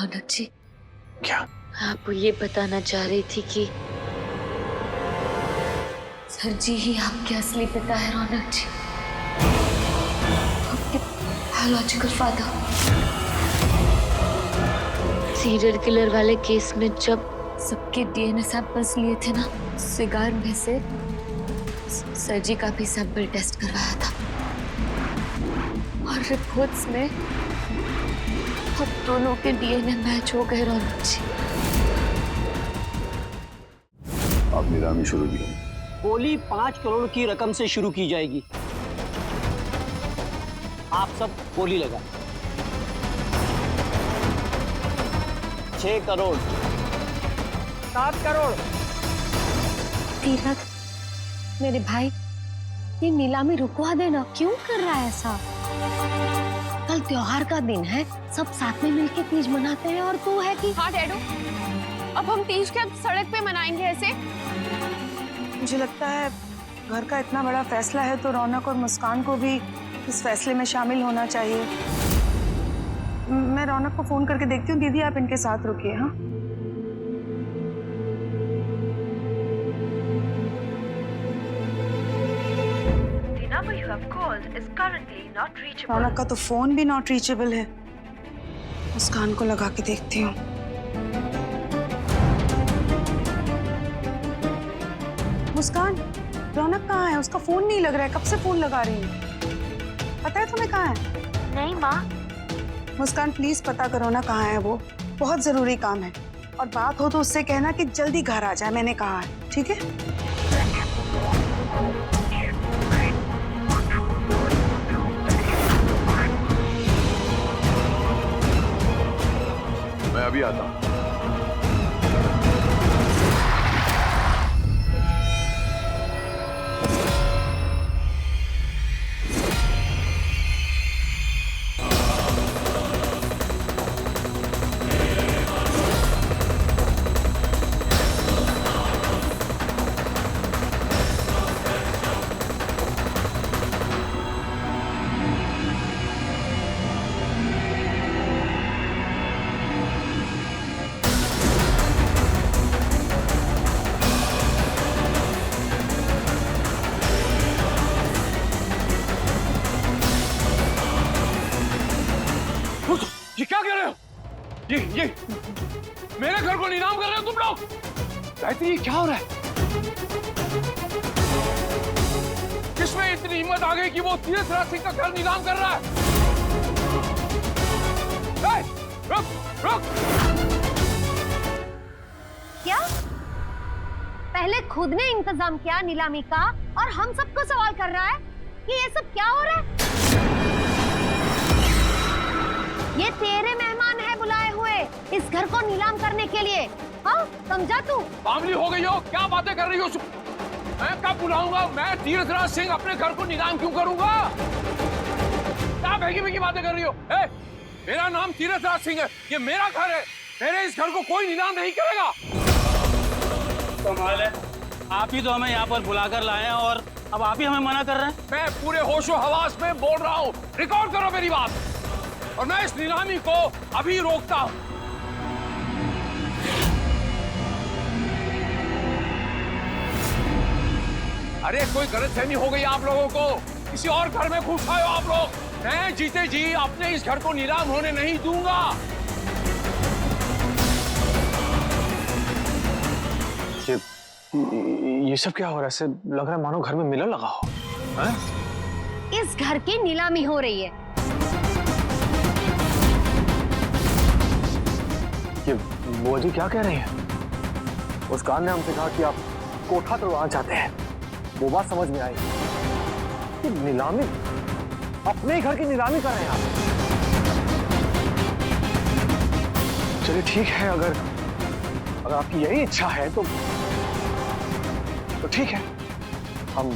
रौनक जी, क्या? आपको ये बताना चाह रही थी कि सर जी ही आपके असली पिता है रौनक जी, आपके बायोलॉजिकल फादर। सीरियल किलर वाले केस में जब सबके डीएनए सैंपल्स लिए थे ना, सिगार में से सर जी का भी सैंपल टेस्ट करवाया था और रिपोर्ट्स में अब दोनों के डीएनए मैच हो गए रौनक जी। आप नीलामी शुरू की? बोली 5 करोड़ की रकम से शुरू की जाएगी। आप सब बोली लगा। 6 करोड़, 7 करोड़। तीरथ, मेरे भाई, ये नीलामी रुकवा देना। क्यों कर रहा है ऐसा? कल त्योहार का दिन है, सब साथ में मिलके तीज मनाते हैं और तू है कि। हाँ डैडू, अब हम तीज के सड़क पे मनाएंगे ऐसे? मुझे लगता है घर का इतना बड़ा फैसला है तो रौनक और मुस्कान को भी इस फैसले में शामिल होना चाहिए। मैं रौनक को फोन करके देखती हूँ। दीदी आप इनके साथ रुकिए। हाँ, रौनक का तो फोन भी नॉट रीचेबल है। मुस्कान को लगा के देखती हूँ। मुस्कान, रौनक कहाँ है? उसका फोन नहीं लग रहा है। कब से फोन लगा रही है? पता है तुम्हें कहाँ है? नहीं माँ। मुस्कान प्लीज पता करो ना कहाँ है वो। बहुत जरूरी काम है और बात हो तो उससे कहना कि जल्दी घर आ जाए। मैंने कहा है, ठीक है? मैं अभी आता हूँ। ये क्या कर रहे हो? ये मेरे घर को नीलाम कर रहे हो तुम लोग? गायत्री, ये क्या हो रहा है? किसमें इतनी हिम्मत आ गई कि वो तीरथ राज सिंह का घर नीलाम कर रहा है? रुक रुक। क्या? पहले खुद ने इंतजाम किया नीलामी का और हम सबको सवाल कर रहा है कि ये सब क्या हो रहा है? ये तेरे मेहमान है बुलाए हुए इस घर को नीलाम करने के लिए। हाँ, समझा तू? बावली हो गई हो, क्या बातें कर रही हो? मैं कब बुलाऊंगा? मैं तीरथ राज सिंह अपने घर को नीलाम क्यों करूंगा? क्या भैगी भैगी बातें कर रही हो? मेरा नाम तीरथ राज सिंह है, ये मेरा घर है। मेरे इस घर को कोई नीलाम नहीं करेगा। कमाल है, आप ही तो हमें यहाँ पर बुलाकर लाए हैं और अब आप ही हमें मना कर रहे हैं। मैं पूरे होशो हवास में बोल रहा हूँ, रिकॉर्ड करो मेरी बात। और मैं इस नीलामी को अभी रोकता हूँ। अरे कोई गलतफहमी हो गई आप लोगों को, किसी और घर में घुस आए हो आप लोग। मैं जीते जी अपने इस घर को नीलाम होने नहीं दूंगा। ये सब क्या हो रहा है? ऐसे लग रहा है मानो घर में मिलन लगा हो। हैं? इस घर की नीलामी हो रही है। ये बुआ जी क्या कह रही हैं? मुस्कान ने हमसे कहा कि आप कोठा तोड़वाना चाहते हैं। वो बात समझ में आई कि नीलामी, अपने ही घर की नीलामी कर रहे हैं आप। चलिए ठीक है, अगर आपकी यही इच्छा है तो ठीक है, हम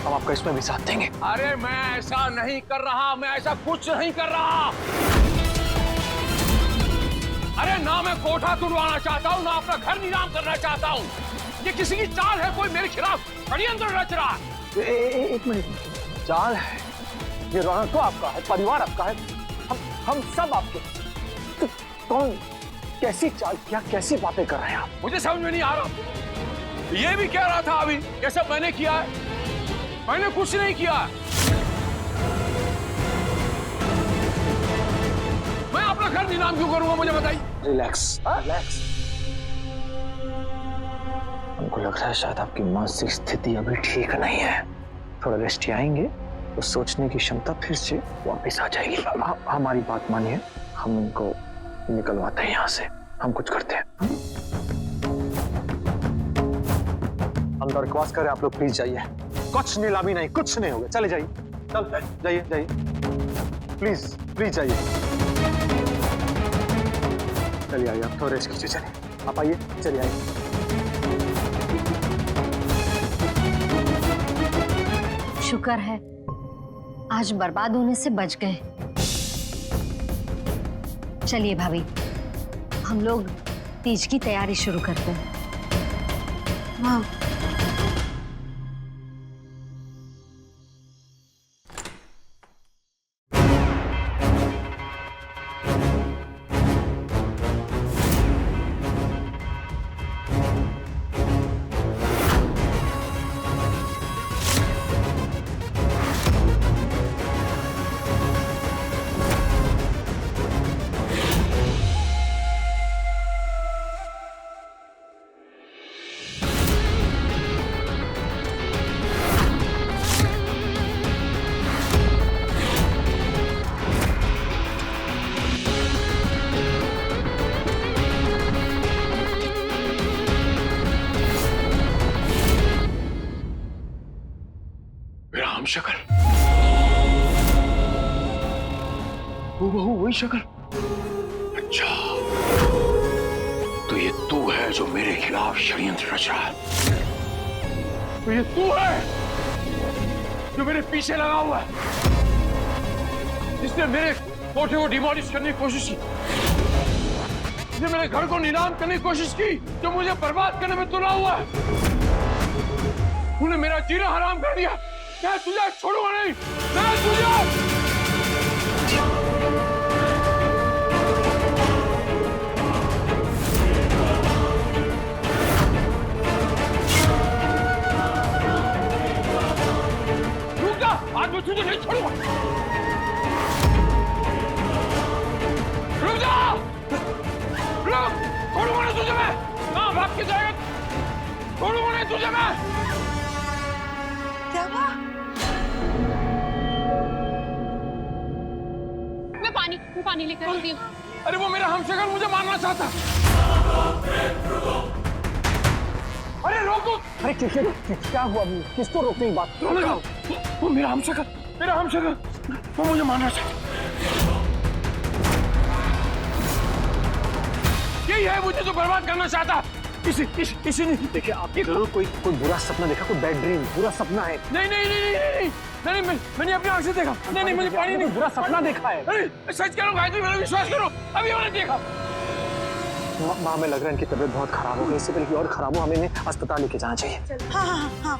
आपका इसमें भी साथ देंगे। अरे मैं ऐसा नहीं कर रहा, मैं ऐसा कुछ नहीं कर रहा। अरे ना मैं कोठा तुड़वाना चाहता हूँ, ना अपना घर नीलाम करना चाहता हूँ। ये किसी की चाल है, कोई मेरे खिलाफ षड्यंत्र रच रहा है। एक मिनट, चाल है ये? रौनक तो आपका है, परिवार आपका है, हम सब आपके। कौन, कैसी चाल, क्या कैसी बातें कर रहे हैं आप? मुझे समझ में नहीं आ रहा। ये भी कह रहा था अभी ये सब मैंने किया है। मैंने कुछ नहीं किया है। मैं अपना घर नीलाम क्यों करूंगा, मुझे बताइए। Relax, relax. हमको लग रहा है शायद आपकी मानसिक स्थिति अभी ठीक नहीं है। थोड़ा रेस्ट आएंगे तो सोचने की क्षमता फिर से वापस आ जाएगी। हमारी बात मानिए, हम इनको निकलवाते हैं यहाँ से, हम कुछ करते हैं। हम दरख्वास्त करें आप लोग प्लीज जाइए। कुछ नीलामी नहीं, कुछ नहीं होगा, चले जाइए। चल जाइए जाइए, प्लीज प्लीज जाइए। चलिए आइए, आप थोड़ा रेस्ट कीजिए। चलिए आप आइए, चलिए आइए। शुक्र है आज बर्बाद होने से बच गए। चलिए भाभी, हम लोग तीज की तैयारी शुरू करते हैं। हाँ। राम शक्ल, वही शक्ल। अच्छा, तो ये तू है जो मेरे खिलाफ षड्यंत्र रच रहा है। तो ये तू है जो मेरे पीछे लगा हुआ है, जिसने मेरे कोठे को डिमोलिश करने की कोशिश की, जिसने मेरे घर को नीलाम करने की कोशिश की, जो मुझे बर्बाद करने में तुला हुआ है। तूने मेरा जीना हराम कर दिया। मैं तुझे छोड़ूंगा नहीं, मैं तुझे। रुक जा, आज मैं तुझे नहीं छोड़ूंगा। रुक जा, रुक, छोड़ूंगा नहीं तुझे मैं। ना भाग के जाएगा, छोड़ूंगा नहीं तुझे मैं। क्या हुआ? मैं पानी लेकर आती हूँ। अरे वो मेरा हमशक्ल मुझे मारना चाहता। अरे रोको। अरे क्या हुआ? किसको रोकने की बात? वो मेरा हमशक्ल, वो मुझे मारना चाहता। यही है मुझे तो बर्बाद करना चाहता। इसी ने। देखिए आपने जरूर कोई बुरा सपना देखा, कोई बैड ड्रीम, बुरा सपना है। नहीं, मैंने अपनी आंख से देखा। नहीं, मुझे पानी नहीं, बुरा सपना देखा है। अरे सच कह रहा हूँ गायत्री, मेरा विश्वास करो, अभी मैंने देखा। माँ, हमें लग रहा है इनकी तबीयत बहुत खराब हो गई, इससे पहले कि और खराब हो हमें इन्हें अस्पताल लेके जाना चाहिए। हाँ,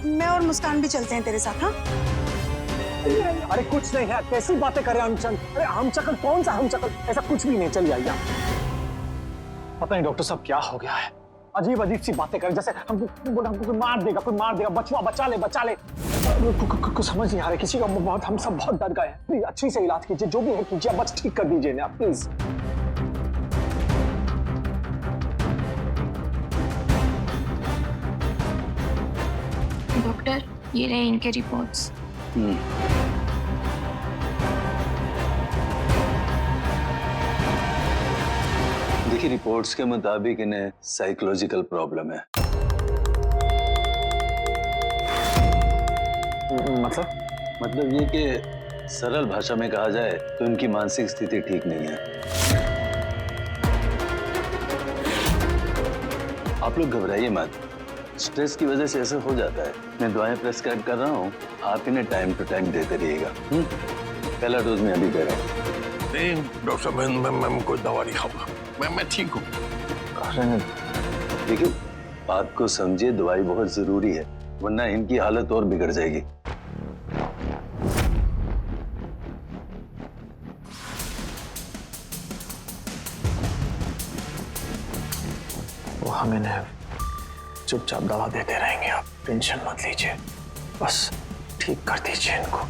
मैं और मुस्कान भी चलते हैं तेरे साथ। हाँ, अरे कुछ नहीं है, कैसी बातें कर रहे हैं हमचंद? अरे हमशक्ल, कौन सा हमशक्ल? ऐसा कुछ भी नहीं। चलिए आइए आप। पता नहीं डॉक्टर साहब क्या हो गया है, अजीब सी बातें करें, जैसे हमको कोई मार देगा, बचा ले। कुछ समझ नहीं आ रहा किसी का। हम सब बहुत डर गए हैं। प्लीज अच्छी से इलाज कीजिए, जो भी है कीजिए, बस ठीक कर दीजिए ना प्लीज। डॉक्टर, ये रहे इनके रिपोर्ट्स। देखिए, रिपोर्ट्स के मुताबिक इन्हें साइकोलॉजिकल प्रॉब्लम है। मतलब ये कि सरल भाषा में कहा जाए तो इनकी मानसिक स्थिति ठीक नहीं है। आप लोग घबराइए मत, स्ट्रेस की वजह से ऐसा हो जाता है। मैं दवाएं प्रेस्क्राइब कर रहा हूँ, आप इन्हें टाइम टू टाइम देते रहिएगा। पहला डोज में अभी दे रहा हूँ। नहीं डॉक्टर साहब, मैं कोई दवा नहीं खाऊंगा, मैं ठीक हूँ। देखिए, बात को समझिए, दवाई बहुत जरूरी है, वरना इनकी हालत और बिगड़ जाएगी। हम इन्हें चुपचाप दवा देते रहेंगे, आप टेंशन मत लीजिए, बस ठीक कर दीजिए इनको।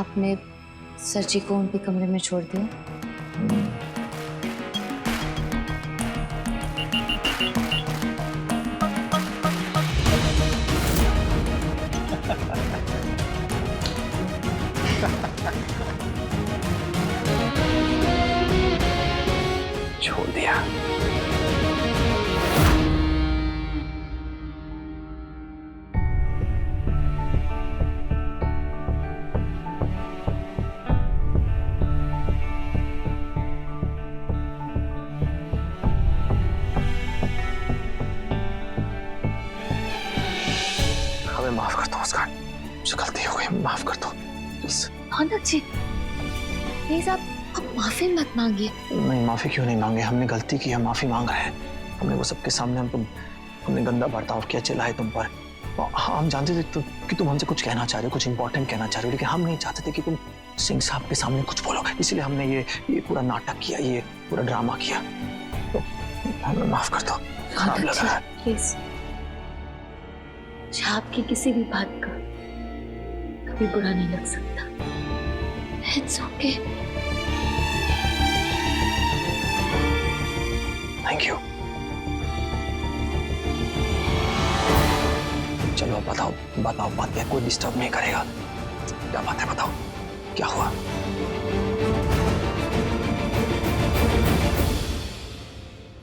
आपने सर जी को उनके कमरे में छोड़ दिया? छोड़ दिया। हमें माफ कर दो मुस्कान, मुझसे गलती हो गई, माफ कर दो प्लीज। रौनक जी प्लीज आप माफी मत मांगिए। नहीं, माफी क्यों नहीं मांगे, हमने गलती की है, माफी मांग रहे हैं। हमने वो सबके सामने हमने गंदा बर्ताव किया, चिल्लाए तुम पर। हम जानते थे कि तुम हमसे कुछ कहना चाह रहे हो, कुछ इंपॉर्टेंट कहना चाह रहे हो, लेकिन हम नहीं चाहते थे कि तुम सिंह साहब के सामने कुछ बोलो, इसलिए हमने ये पूरा नाटक किया, ये पूरा ड्रामा किया। तो हमें माफ कर दो, खराब लग रहा है। प्लीज आपकी किसी भी बात का कभी बुरा नहीं लग सकता। It's okay. Thank you. चलो बताओ बताओ, बात क्या, कोई डिस्टर्ब नहीं करेगा। क्या बात है, बताओ क्या हुआ?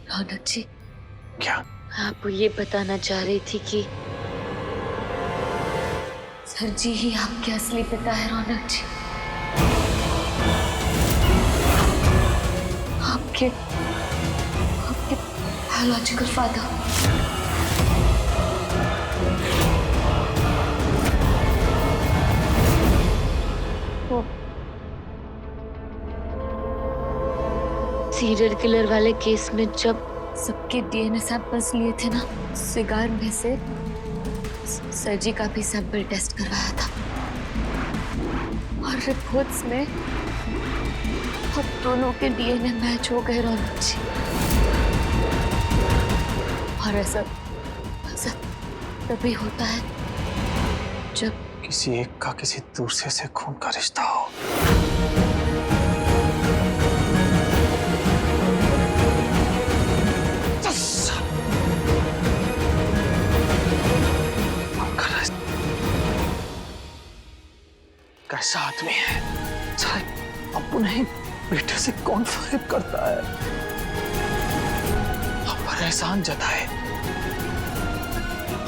रौनक जी, क्या? आपको ये बताना चाह रही थी कि सर जी ही आपके असली पिता है। रौनक जी, आपके बायोलॉजिकल फादर। सीरियल किलर वाले केस में जब सबके डीएनए सैंपल्स लिए थे ना, सिगार में से सर जी का भी सैंपल टेस्ट करवाया था और रिपोर्ट्स में हम दोनों के डीएनए मैच हो गए। रौनक जी, और ऐसा तभी होता है जब किसी एक का किसी दूसरे से खून का रिश्ता हो। कैसा आदमी है, अपने ही बेटे से कौन फरेब करता है? हम पर एहसान जताए,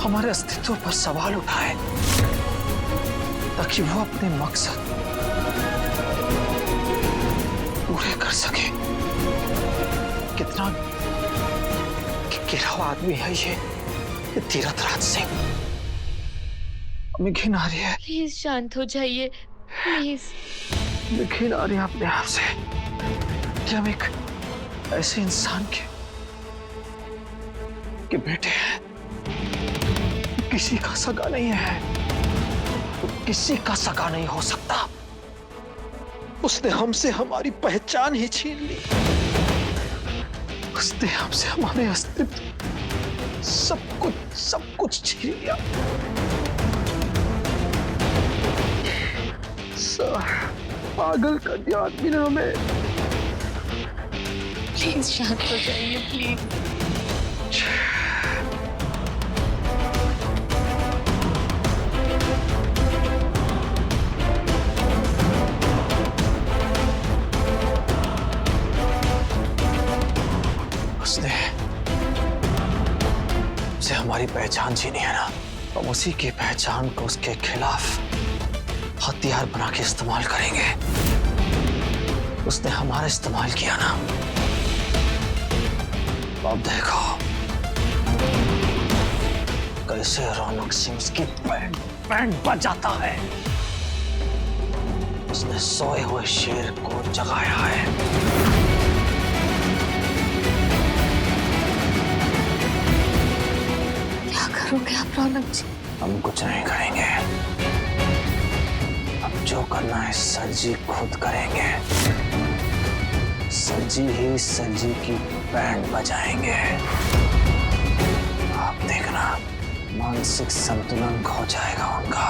हमारे अस्तित्व पर सवाल उठाए ताकि वो अपने मकसद पूरे कर सके। कितना गिरा आदमी है ये तीरथ राज सिंह। हमें घिन आ रही है। प्लीज शांत हो जाइए, प्लीज। घिन आ रही है अपने आप से कि हम एक ऐसे इंसान के बेटे हैं, किसी का सगा नहीं है, तो किसी का सगा नहीं हो सकता। उसने हमसे हमारी पहचान ही छीन ली, उसने हमसे हमारे अस्तित्व सब कुछ छीन लिया। पागल कर दिया आदमी ने हमें। प्लीज शांत हो जाइए, प्लीज। हमारी पहचान छीनी है ना, हम उसी की पहचान को उसके खिलाफ हथियार बना के इस्तेमाल करेंगे। उसने हमारा इस्तेमाल किया ना, अब देखो कैसे रौनक सिंह उसकी बैंड बजाता है। उसने सोए हुए शेर को जगाया है। क्या करोगे आप रौनक जी? हम कुछ नहीं करेंगे। अब जो करना है सरजी खुद करेंगे। सरजी ही सरजी की बैंड बजाएंगे। आप देखना, मानसिक संतुलन खो जाएगा उनका।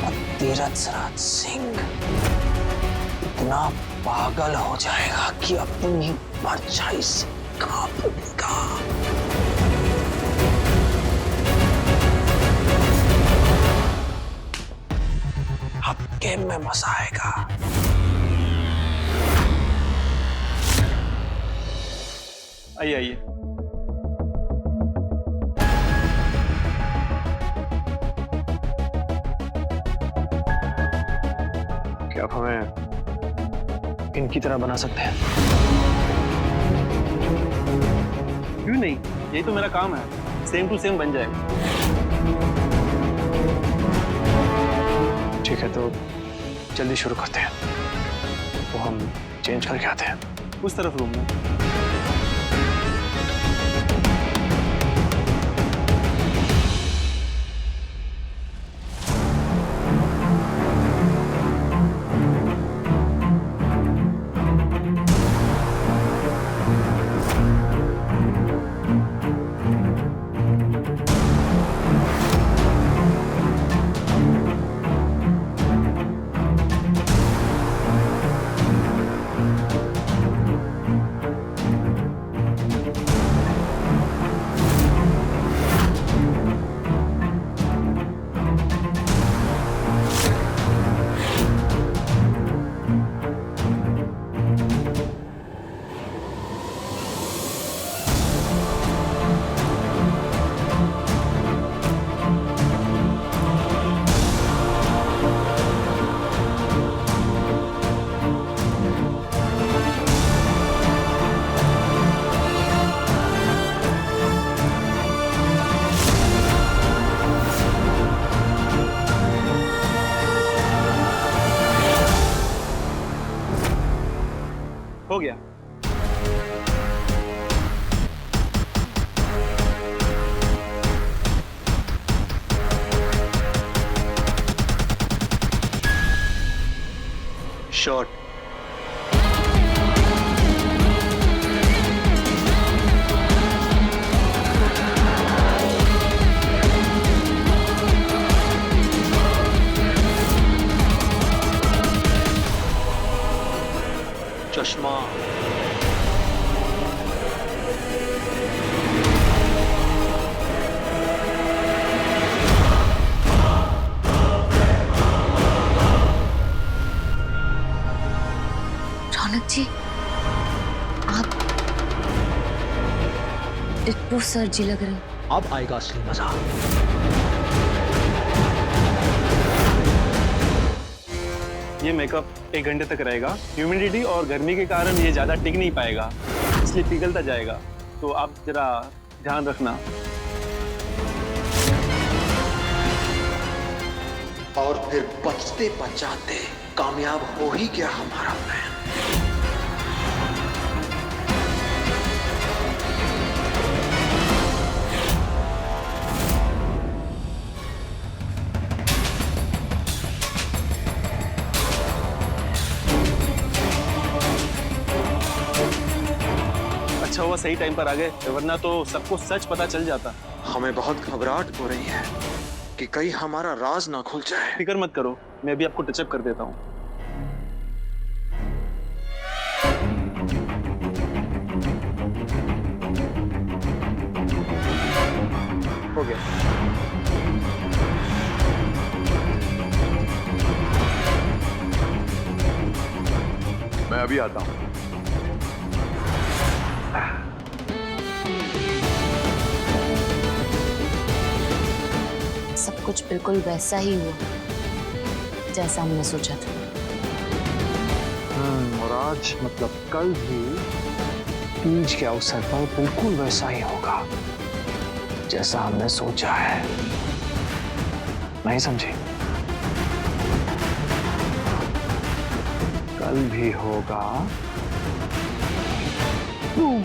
और तीरथ राज सिंह इतना पागल हो जाएगा कि अपनी परछाई से कांपेगा। अब गेम में मजा आएगा। आइए आइए। क्या आप हमें इनकी तरह बना सकते हैं? क्यों नहीं, यही तो मेरा काम है। सेम टू सेम बन जाएगा। ठीक है, तो जल्दी शुरू करते हैं। वो हम चेंज करके आते हैं। उस तरफ रूम में। हो गया। शॉट। चश्मा। रौनक जी, आप टिट्टू सर जी लग रहे हो। अब आएगा असली मजा। ये मेकअप 1 घंटे तक रहेगा। ह्यूमिडिटी और गर्मी के कारण ये ज्यादा टिक नहीं पाएगा, इसलिए पिघलता जाएगा। तो आप जरा ध्यान रखना। और फिर बचते बचाते कामयाब हो ही गया हमारा प्लान। अच्छा हुआ सही टाइम पर आ गए, वरना तो सबको सच पता चल जाता। हमें बहुत घबराहट हो रही है कि कहीं हमारा राज ना खुल जाए। फिक्र मत करो, मैं अभी आपको टचअप कर देता हूँ। हो गया। मैं अभी आता हूँ। कुछ बिल्कुल वैसा ही हुआ जैसा हमने सोचा था। और आज मतलब कल भी तीज के अवसर पर बिल्कुल वैसा ही होगा जैसा हमने सोचा है। नहीं समझे? कल भी होगा। बूम।